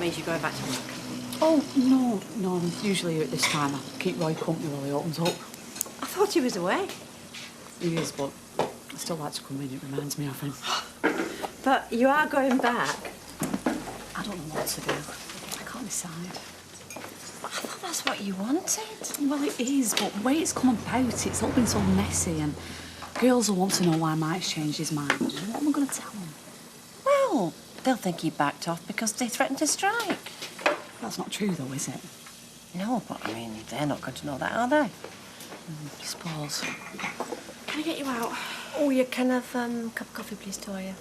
means you're going back to work. Oh, no, I'm usually here at this time. I keep Roy company while he opens up. I thought he was away. He is, but I still like to come in. It reminds me of him. But you are going back. I don't know what to do. I can't decide. I thought that's what you wanted. Well, it is, but the way it's come about, it's all been so messy, and girls will want to know why Mike's changed his mind. What am I going to tell them? Well, they'll think he backed off because they threatened to strike. That's not true, though, is it? No, but I mean, they're not going to know that, are they? I suppose. Can I get you out? Oh, you can have a cup of coffee, please, Toya.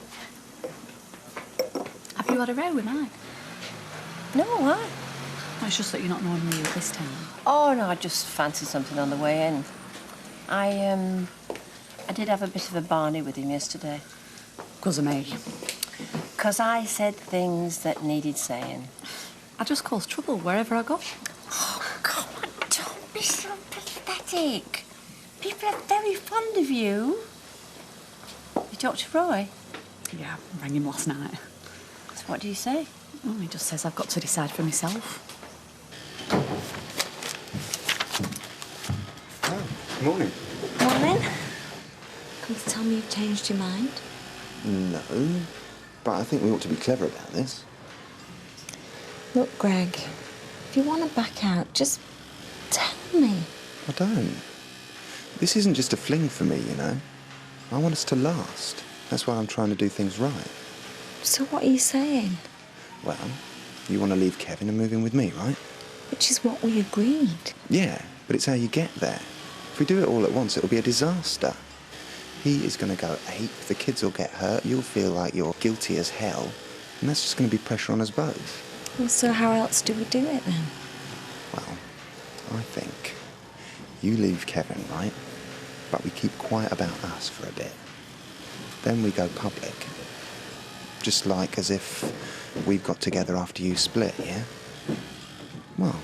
Have you had a row with Mike? No, why? Oh, it's just that you're not knowing me at this time. Oh, no, I just fancied something on the way in. I did have a bit of a barney with him yesterday. 'Cause of me. 'Cause I said things that needed saying. I just cause trouble wherever I go. Oh, come on, don't be so pathetic. People are very fond of you. You talked to Roy? Yeah, I rang him last night. So what do you say? Oh, he just says I've got to decide for myself. Oh, morning. Morning. Come to tell me you've changed your mind? No, but I think we ought to be clever about this. Look, Greg, if you want to back out, just tell me. I don't. This isn't just a fling for me, you know. I want us to last. That's why I'm trying to do things right. So what are you saying? Well, you want to leave Kevin and move in with me, right? Which is what we agreed. Yeah, but it's how you get there. If we do it all at once, it'll be a disaster. He is going to go ape, the kids will get hurt, you'll feel like you're guilty as hell, and that's just going to be pressure on us both. Well, so how else do we do it then? Well, I think you leave Kevin, right? But we keep quiet about us for a bit. Then we go public. Just like as if we've got together after you split, yeah? Well,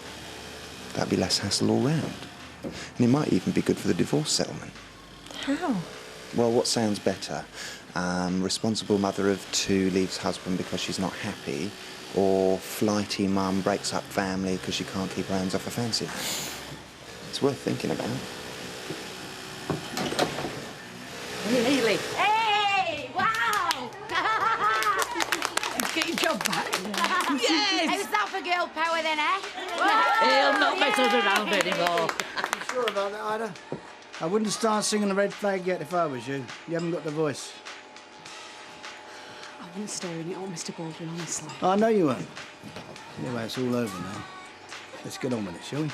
that'd be less hassle all round. And it might even be good for the divorce settlement. How? Well, what sounds better? Responsible mother of two leaves husband because she's not happy, or flighty mum breaks up family because she can't keep her hands off a fancy man. It's worth thinking about. Nearly. Hey! Wow! Get your job back. Yes! How's that for girl power then, eh? He'll not mess us around anymore. You sure about that, Ida? I wouldn't start singing the red flag yet if I was you. You haven't got the voice. I wouldn't stare in it on Mr. Baldwin, honestly. I know you won't. Anyway, it's all over now. Let's get on with it, shall we?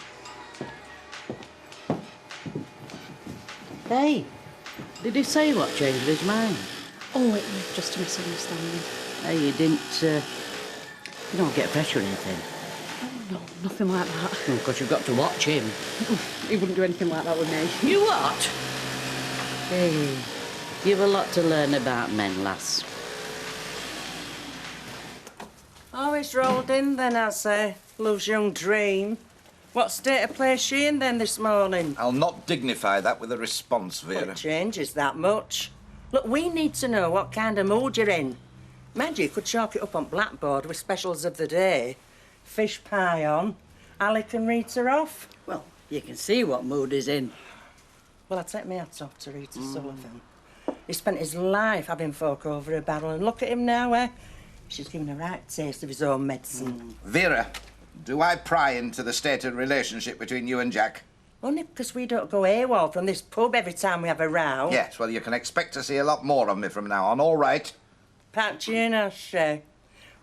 Hey, did he say what changed his mind? Oh, it was just a misunderstanding. Hey, you don't get pressure or anything. Oh, no, nothing like that. Because you've got to watch him. He wouldn't do anything like that with me. You what? Hey, you've a lot to learn about men, lass. Oh, it's rolled in then, I say. Love's young dream. What state of play is she in then this morning? I'll not dignify that with a response, Vera. Well, it changes that much. Look, we need to know what kind of mood you're in. Maggie could chalk it up on blackboard with specials of the day. Fish pie on. Alec and Rita off. Well, you can see what mood he's in. Well, I take my hat off to Rita Sullivan. He spent his life having folk over a barrel, and look at him now, eh? She's given a right taste of his own medicine. Vera, do I pry into the state of relationship between you and Jack? Only because we don't go AWOL from this pub every time we have a row. Yes, well, you can expect to see a lot more of me from now on, all right? Patchy in, she?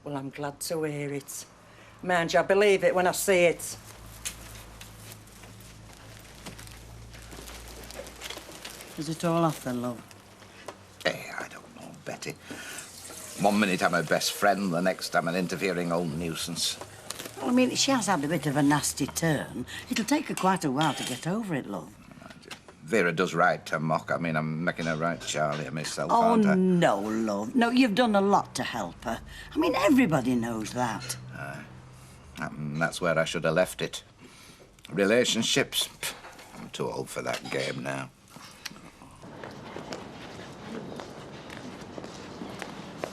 Well, I'm glad to hear it. Mind you, I believe it when I see it. Is it all off then, love? Hey, I don't know, Betty. One minute I'm her best friend, the next I'm an interfering old nuisance. Well, I mean, she has had a bit of a nasty turn. It'll take her quite a while to get over it, love. Vera does right to mock. I mean, I'm making her right Charlie myself, Oh, aren't I? no, love. No, you've done a lot to help her. I mean, everybody knows that. That's where I should have left it. Relationships? Pff, I'm too old for that game now.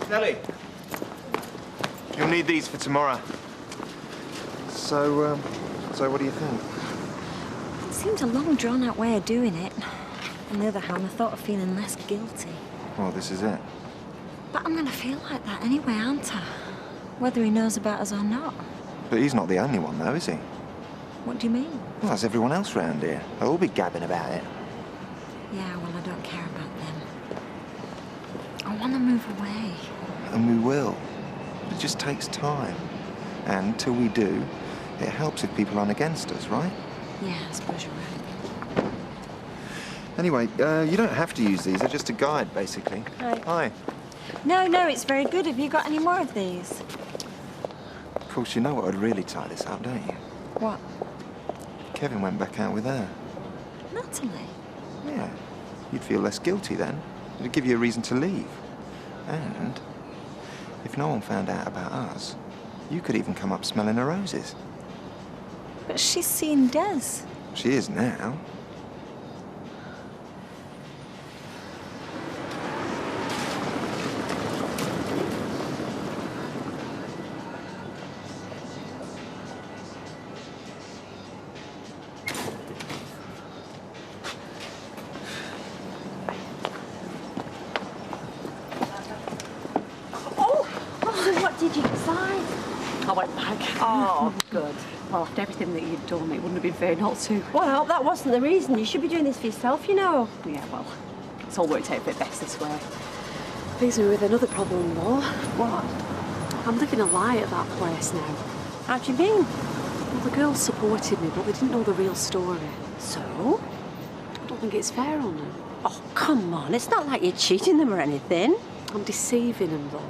Nellie, you'll need these for tomorrow. So what do you think? It seems a long, drawn-out way of doing it. On the other hand, I thought of feeling less guilty. Well, this is it. But I'm gonna feel like that anyway, aren't I? Whether he knows about us or not. But he's not the only one, though, is he? What do you mean? Well, there's everyone else round here. They'll all be gabbing about it. Yeah, well, I don't care about them. I want to move away. And we will. It just takes time. And till we do, it helps if people aren't against us, right? Yeah, I suppose you're right. Anyway, you don't have to use these. They're just a guide, basically. Hi. Hi. No, it's very good. Have you got any more of these? Of course, you know what would really tie this up, don't you? What? Kevin went back out with her. Natalie? Yeah. You'd feel less guilty then. It'd give you a reason to leave. And if no one found out about us, you could even come up smelling her roses. But she's seen Des. She is now. What did you decide? I went back. Oh, good. Well, after everything that you'd done, it wouldn't have been fair not to. Well, that wasn't the reason. You should be doing this for yourself, you know. Yeah, well, it's all worked out a bit best this way. Leaves me with another problem, though. What? I'm living a lie at that place now. How do you mean? Well, the girls supported me, but they didn't know the real story. So? I don't think it's fair on them. Oh, come on. It's not like you're cheating them or anything. I'm deceiving them, though.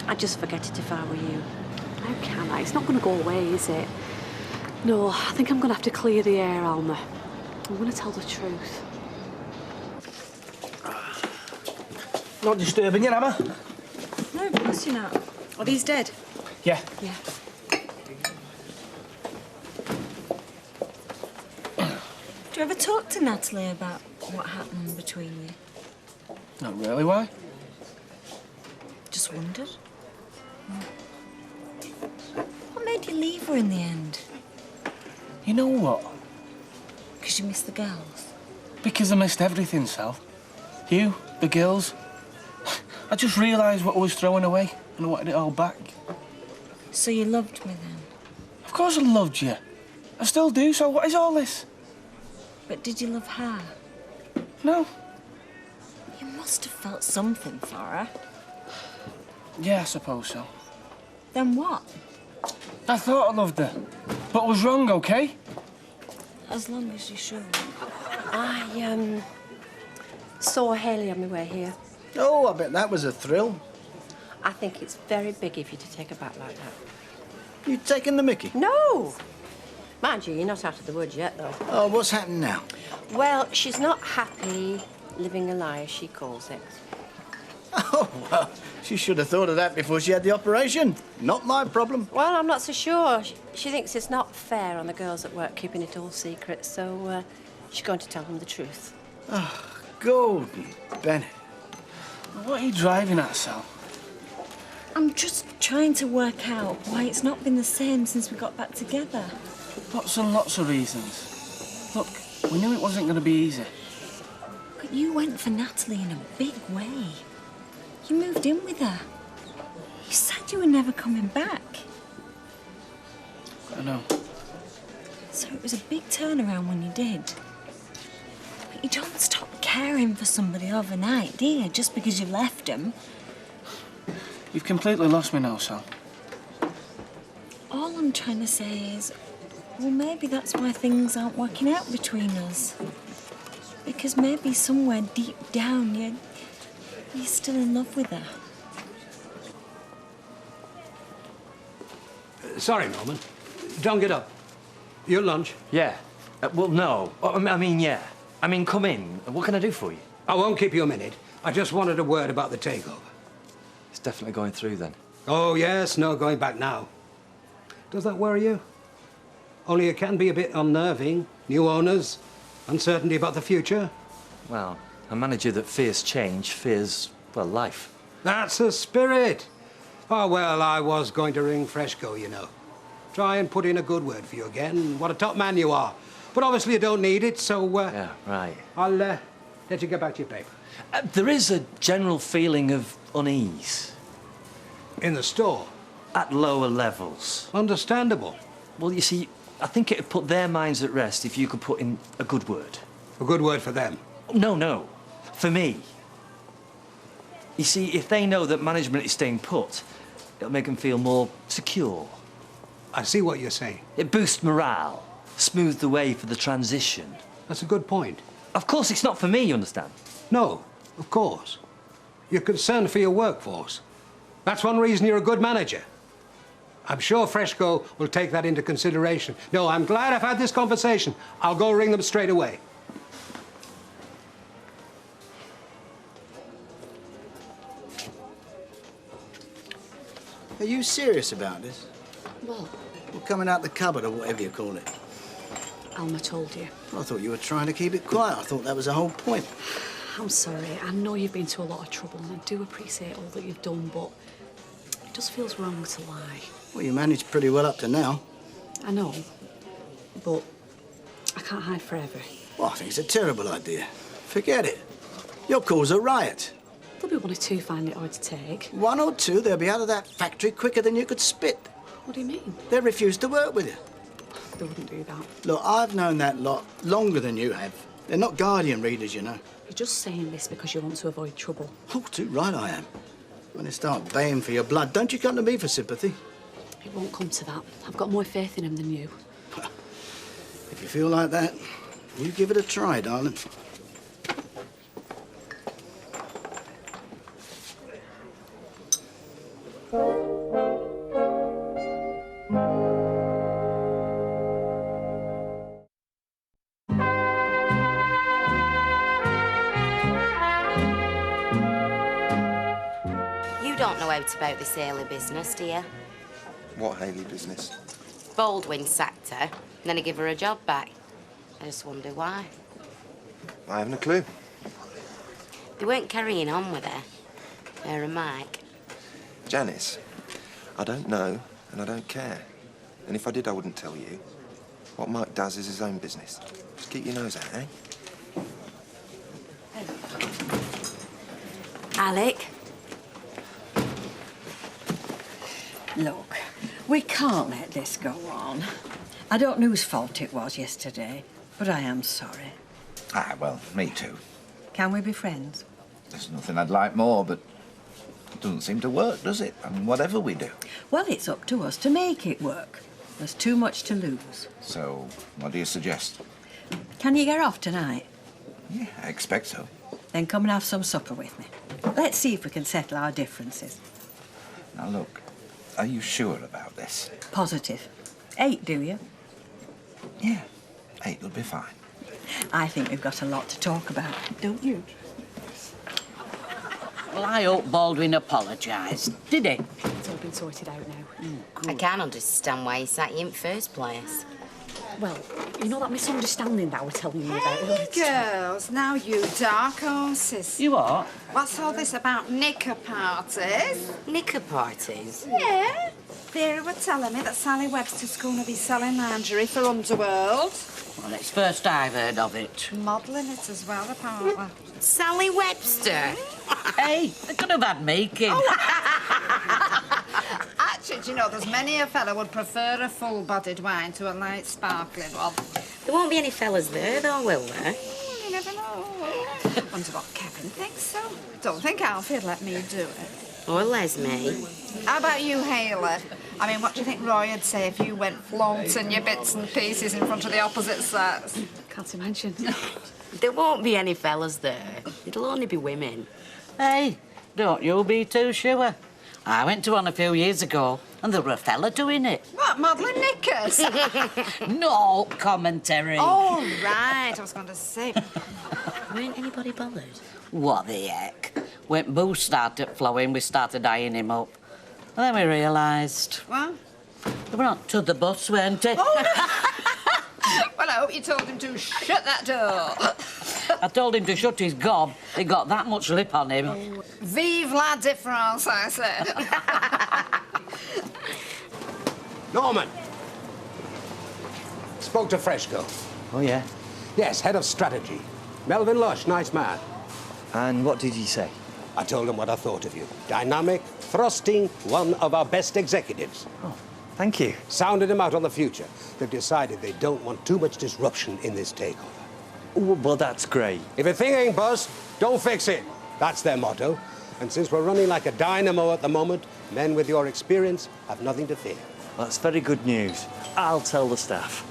I'd just forget it if I were you. How can I? It's not going to go away, is it? No, I think I'm going to have to clear the air, Alma. I'm going to tell the truth. Not disturbing it, am I? No, of course you're not. Are these dead? Yeah. Yeah. Do you ever talk to Natalie about what happened between you? Not really, why? Just wondered. What made you leave her in the end? You know what? Because you missed the girls? Because I missed everything, Sal. You, the girls. I just realised what I was throwing away and I wanted it all back. So you loved me then? Of course I loved you. I still do, so what is all this? But did you love her? No. You must have felt something for her. Yeah, I suppose so. Then what? I thought I loved her, but I was wrong, OK? As long as you're sure. I, saw Hayley on my way here. Oh, I bet that was a thrill. I think it's very big of you to take her back like that. You taking the mickey? No! Mind you, you're not out of the woods yet, though. Oh, what's happening now? Well, she's not happy living a lie, as she calls it. Oh, well, she should have thought of that before she had the operation. Not my problem. Well, I'm not so sure. She thinks it's not fair on the girls at work keeping it all secret, so she's going to tell them the truth. Oh, Gordon Bennett. What are you driving at, Sal? I'm just trying to work out why it's not been the same since we got back together. Lots and lots of reasons. Look, we knew it wasn't going to be easy. But you went for Natalie in a big way. You moved in with her. You said you were never coming back. I know. So it was a big turnaround when you did. But you don't stop caring for somebody overnight, do you? Just because you left them. You've completely lost me now, Sal. All I'm trying to say is, well, maybe that's why things aren't working out between us. Because maybe somewhere deep down you're still in love with her. Sorry, Norman. Don't get up. Your lunch? Yeah. Well, no. I mean, yeah. I mean, come in. What can I do for you? I won't keep you a minute. I just wanted a word about the takeover. It's definitely going through, then. Oh, yes. No going back now. Does that worry you? Only it can be a bit unnerving. New owners, uncertainty about the future. Well, a manager that fears change fears, well, life. That's the spirit. Oh, well, I was going to ring Freshco, you know. try and put in a good word for you again. What a top man you are. But obviously you don't need it, so... Yeah, right. I'll let you get back to your paper. There is a general feeling of unease. In the store? At lower levels. Understandable. Well, you see, I think it'd put their minds at rest if you could put in a good word. A good word for them? No. For me. You see, if they know that management is staying put, it'll make them feel more secure. I see what you're saying. It boosts morale, smooths the way for the transition. That's a good point. Of course, it's not for me, you understand? No, of course. You're concerned for your workforce. That's one reason you're a good manager. I'm sure Freshco will take that into consideration. No, I'm glad I've had this conversation. I'll go ring them straight away. Are you serious about this? What? Well, coming out the cupboard or whatever you call it. Alma told you. Well, I thought you were trying to keep it quiet. I thought that was the whole point. I'm sorry. I know you've been to a lot of trouble and I do appreciate all that you've done, but it just feels wrong to lie. Well, you managed pretty well up to now. I know, but I can't hide forever. Well, I think it's a terrible idea. Forget it. You'll cause a riot. There'll be one or two find it hard to take. One or two, they'll be out of that factory quicker than you could spit. What do you mean? They refuse to work with you. They wouldn't do that. Look, I've known that lot longer than you have. They're not Guardian readers, you know. You're just saying this because you want to avoid trouble. Oh, too right I am. When they start baying for your blood, don't you come to me for sympathy? It won't come to that. I've got more faith in him than you. If you feel like that, you give it a try, darling. You don't know out about this Haley business, do you? What Haley business? Baldwin sacked her, and then he gave her a job back. I just wonder why. I haven't a clue. They weren't carrying on with her. Her and Mike. Janice, I don't know and I don't care. And if I did, I wouldn't tell you. What Mike does is his own business. Just keep your nose out, eh? Alec? Look, we can't let this go on. I don't know whose fault it was yesterday, but I am sorry. Ah, well, me too. Can we be friends? There's nothing I'd like more, but it doesn't seem to work, does it? I mean, whatever we do. Well, it's up to us to make it work. There's too much to lose. So, what do you suggest? Can you get off tonight? Yeah, I expect so. Then come and have some supper with me. Let's see if we can settle our differences. Now, look, are you sure about this? Positive. 8, do you? Yeah, 8 will be fine. I think we've got a lot to talk about, don't you? Well, I hope Baldwin apologised. Did he? It's all been sorted out now. I can't understand why he sacked you in the first place. Well, you know that misunderstanding that I was telling you about earlier? Girls, now you dark horses. You what? What's all this about knicker parties? Knicker parties? Yeah. Vera were telling me that Sally Webster's going to be selling lingerie for Underworld. Well, it's first I've heard of it. Modelling it as well, apparently. Sally Webster? Hey, they could have had me, kid. Actually, do you know, there's many a fella would prefer a full-bodied wine to a light sparkling one. There won't be any fellas there, though, will there? You never know. Wonder what Kevin thinks so. Don't think Alfie'd let me do it. Or Lesme. How about you, Haley? I mean, what do you think Roy would say if you went flaunting your bits and pieces in front of the opposite sex? Can't imagine. There won't be any fellas there. It'll only be women. Hey, don't you be too sure. I went to one a few years ago, and there were a fella doing it. What, modelling knickers? No commentary. Oh, right, I was going to say. Weren't anybody bothered? What the heck? When Boo started flowing, we started eyeing him up. And then we realised... What? They were on to the bus, weren't they? Oh. Well, I hope you told him to shut that door. I told him to shut his gob. He got that much lip on him. Oh. Vive la différence, I said. Norman, Spoke to Freshco. Oh, yeah? Yes, head of strategy. Melvin Lush, nice man. And what did he say? I told him what I thought of you. Dynamic, thrusting, one of our best executives. Oh, thank you. Sounded him out on the future. They've decided they don't want too much disruption in this takeover. Well, that's great. If a thing ain't buzzed, don't fix it. That's their motto. And since we're running like a dynamo at the moment, men with your experience have nothing to fear. That's very good news. I'll tell the staff.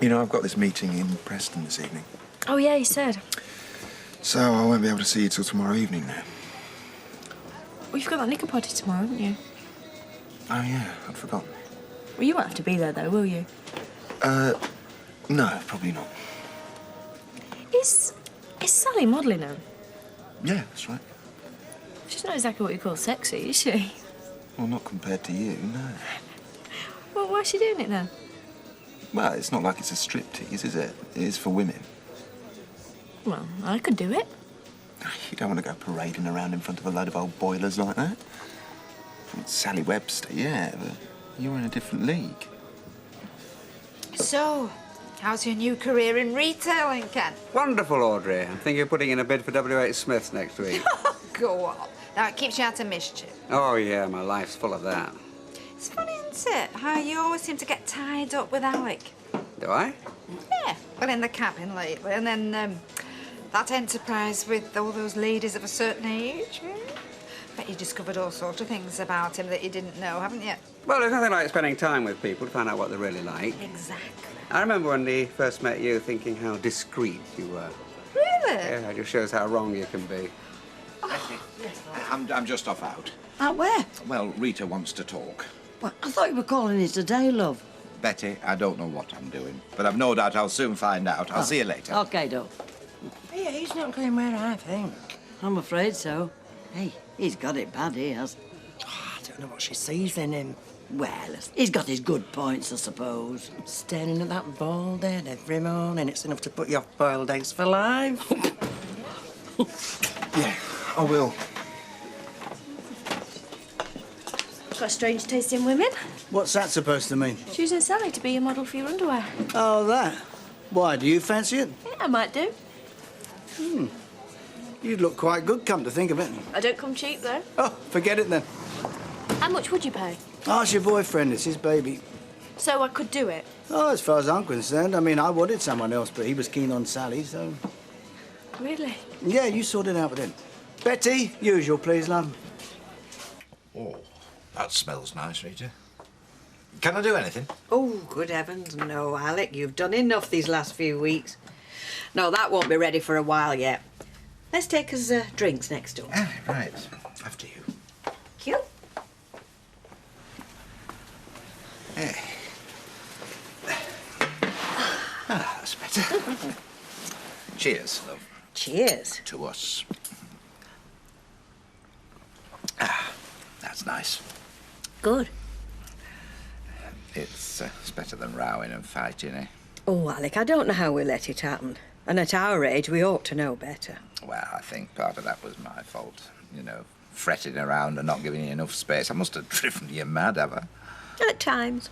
You know, I've got this meeting in Preston this evening. Oh, yeah, you said. So I won't be able to see you till tomorrow evening now. Well, you've got that liquor party tomorrow, haven't you? Oh, yeah, I'd forgotten. Well, you won't have to be there, though, will you? No, probably not. Is Sally modelling now? Yeah, that's right. She's not exactly what you call sexy, is she? Well, not compared to you, no. Well, why is she doing it then? Well, it's not like it's a striptease, is it? It is for women. Well, I could do it. You don't want to go parading around in front of a load of old boilers like that. Sally Webster, yeah, but you're in a different league. So, how's your new career in retailing, Ken? Wonderful, Audrey. I'm thinking of putting in a bid for W.H. Smith's next week. Go on. Now, it keeps you out of mischief. Oh, yeah, my life's full of that. It's funny, isn't it, how you always seem to get tied up with Alec. Do I? Yeah, well, in the cabin lately, and then that enterprise with all those ladies of a certain age. Bet you discovered all sorts of things about him that you didn't know, haven't you? Well, there's nothing like spending time with people to find out what they're really like. Exactly. I remember when he first met you thinking how discreet you were. Really? Yeah, it just shows how wrong you can be. I'm just off out. Out where? Well, Rita wants to talk. Well, I thought you were calling it today, love. Betty, I don't know what I'm doing, but I've no doubt I'll soon find out. I'll see you later. OK, Doc. Yeah, he's not going where I think. I'm afraid so. Hey, he's got it bad, he has. I don't know what she sees in him. Well, he's got his good points, I suppose. Staring at that bald head every morning, it's enough to put you off boiled eggs for life. Yeah, I will. Got a strange taste in women. What's that supposed to mean? Choosing Sally to be your model for your underwear. Oh, that. Why, do you fancy it? Yeah, I might do. You'd look quite good, come to think of it. I don't come cheap, though. Oh, forget it then. How much would you pay? Ask your boyfriend, it's his baby. So I could do it? Oh, as far as I'm concerned, I mean, I wanted someone else, but he was keen on Sally, so... Really? Yeah, you sort it out with him. Betty, usual, please, love. Oh, that smells nice, Rita. Can I do anything? Oh, good heavens, no, Alec. You've done enough these last few weeks. No, that won't be ready for a while yet. Let's take us drinks next door. Ah, right. After you. Cute. Hey. Ah, that's better. Cheers, love. Cheers. To us. Ah, that's nice. Good. It's better than rowing and fighting, eh? Oh, Alec, I don't know how we let it happen. And at our age, we ought to know better. Well, I think part of that was my fault. You know, fretting around and not giving you enough space. I must have driven you mad, have I? At times.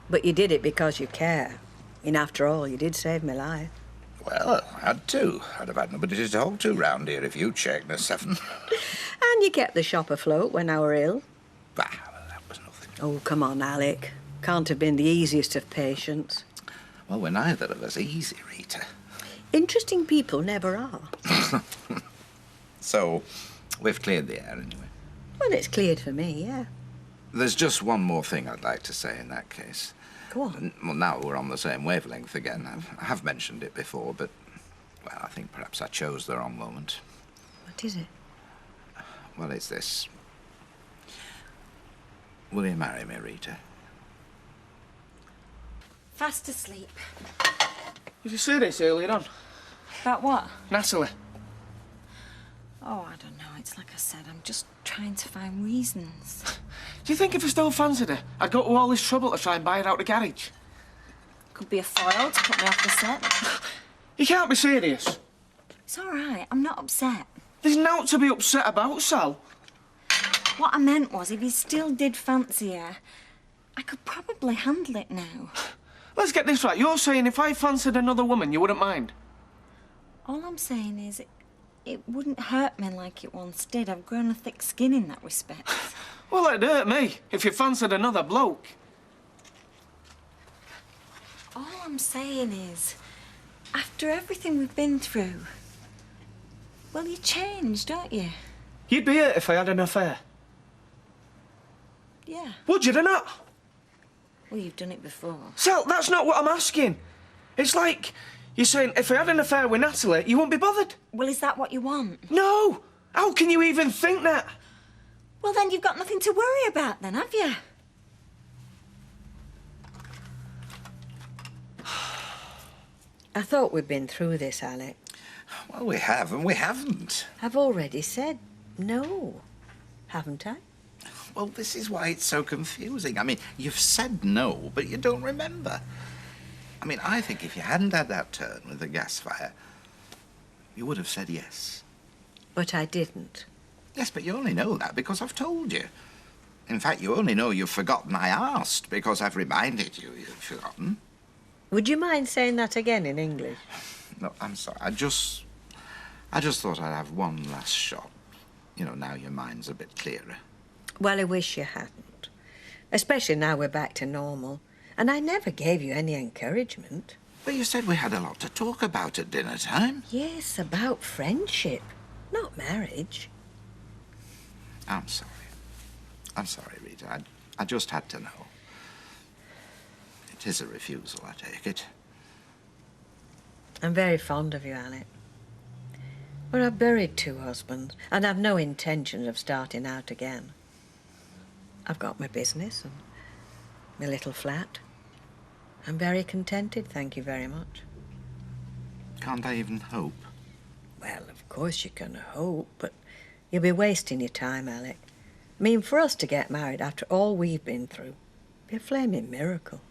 But you did it because you care. And after all, you did save my life. Well, I had to. I'd have had nobody to talk to round here if you'd shaken a seven. And you kept the shop afloat when I were ill. Bah, that was nothing. Oh, come on, Alec. Can't have been the easiest of patients. Well, we're neither of us easy, Rita. Interesting people never are. So, we've cleared the air anyway. Well, it's cleared for me, yeah. There's just one more thing I'd like to say in that case. Go on. Well, now we're on the same wavelength again. I have mentioned it before, but, well, I think perhaps I chose the wrong moment. What is it? Well, it's this. Will you marry me, Rita? Fast asleep. Did you say this earlier on? About what? Natalie. Oh, I don't know. It's like I said, I'm just trying to find reasons. Do you think if I still fancied her, I'd go to all this trouble to try and buy her out the garage? Could be a foil to put me off the set. You can't be serious. It's all right. I'm not upset. There's naught to be upset about, Sal. What I meant was, if he still did fancy her, I could probably handle it now. let's get this right. You're saying if I fancied another woman, you wouldn't mind? All I'm saying is it wouldn't hurt me like it once did. I've grown a thick skin in that respect. Well, it'd hurt me if you fancied another bloke. All I'm saying is, after everything we've been through, well, you change, don't you? You'd be hurt if I had an affair. Yeah. Would you or not? Well, you've done it before. Sal, that's not what I'm asking. It's like you're saying if I had an affair with Natalie, you won't be bothered. Well, is that what you want? No! How can you even think that? Well, then you've got nothing to worry about then, have you? I thought we'd been through this, Alec. Well, we have and we haven't. I've already said no, haven't I? Well, this is why it's so confusing. I mean, you've said no, but you don't remember. I mean, I think if you hadn't had that turn with the gas fire, you would have said yes. But I didn't. Yes, but you only know that because I've told you. In fact, you only know you've forgotten I asked because I've reminded you you've forgotten. Would you mind saying that again in English? No, I'm sorry. I just thought I'd have one last shot. You know, now your mind's a bit clearer. Well, I wish you hadn't. Especially now we're back to normal. And I never gave you any encouragement. But you said we had a lot to talk about at dinner time. Yes, about friendship, not marriage. I'm sorry. I'm sorry, Rita. I just had to know. It is a refusal, I take it. I'm very fond of you, Alec. But I've buried 2 husbands, and I've no intention of starting out again. I've got my business and my little flat. I'm very contented, thank you very much. Can't I even hope? Well, of course you can hope, but you'll be wasting your time, Alec. I mean, for us to get married after all we've been through, it'd be a flaming miracle.